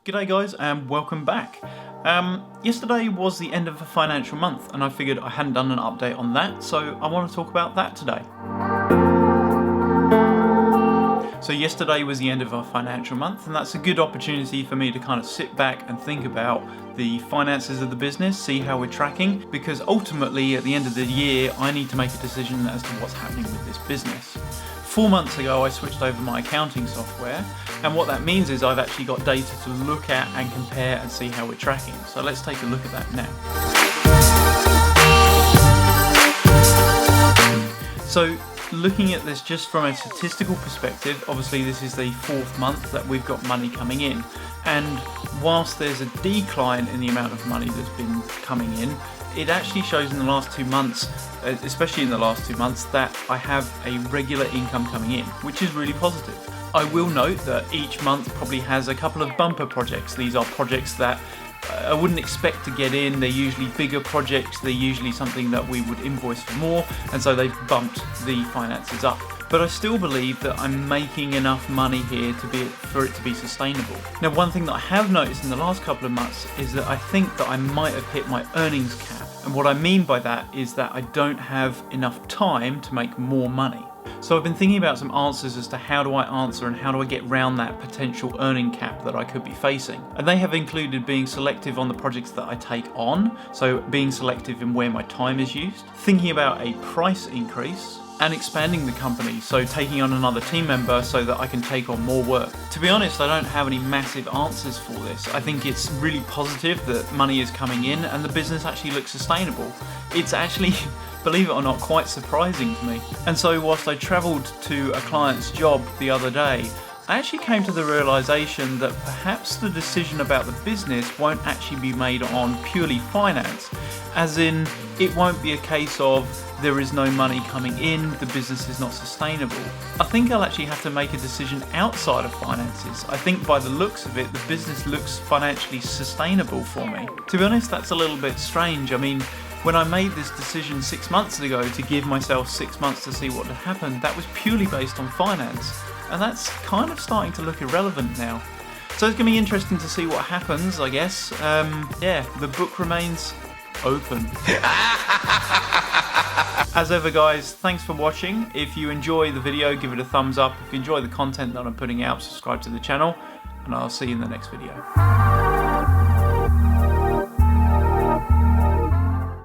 G'day guys and welcome back. Yesterday was the end of a financial month and I figured I hadn't done an update on that, so I want to talk about that today. So yesterday was the end of our financial month and that's a good opportunity for me to kind of sit back and think about the finances of the business, see how we're tracking, because ultimately at the end of the year I need to make a decision as to what's happening with this business. 4 months ago I switched over my accounting software, and what that means is I've actually got data to look at and compare and see how we're tracking. So let's take a look at that now. So looking at this just from a statistical perspective, obviously this is the 4th month that we've got money coming in, and whilst there's a decline in the amount of money that's been coming in, it actually shows in the last 2 months, especially in the last 2 months, that I have a regular income coming in, which is really positive. I will note that each month probably has a couple of bumper projects. These are projects that I wouldn't expect to get in. They're usually bigger projects. They're usually something that we would invoice for more, and so they've bumped the finances up. But I still believe that I'm making enough money here for it to be sustainable. Now, one thing that I have noticed in the last couple of months is that I think that I might have hit my earnings cap. And what I mean by that is that I don't have enough time to make more money. So I've been thinking about some answers as to how do I answer and how do I get around that potential earning cap that I could be facing. And they have included being selective on the projects that I take on, so being selective in where my time is used, thinking about a price increase, and expanding the company, so taking on another team member so that I can take on more work. To be honest, I don't have any massive answers for this. I think it's really positive that money is coming in and the business actually looks sustainable. It's actually, believe it or not, quite surprising to me. And so whilst I travelled to a client's job the other day, I actually came to the realisation that perhaps the decision about the business won't actually be made on purely finance, as in it won't be a case of there is no money coming in, the business is not sustainable. I think I'll actually have to make a decision outside of finances. I think by the looks of it, the business looks financially sustainable for me. To be honest, that's a little bit strange. I mean, when I made this decision 6 months ago to give myself 6 months to see what had happened, that was purely based on finance. And that's kind of starting to look irrelevant now. So it's going to be interesting to see what happens, I guess. Yeah, the book remains open. As ever guys, thanks for watching. If you enjoy the video, give it a thumbs up. If you enjoy the content that I'm putting out, subscribe to the channel, and I'll see you in the next video.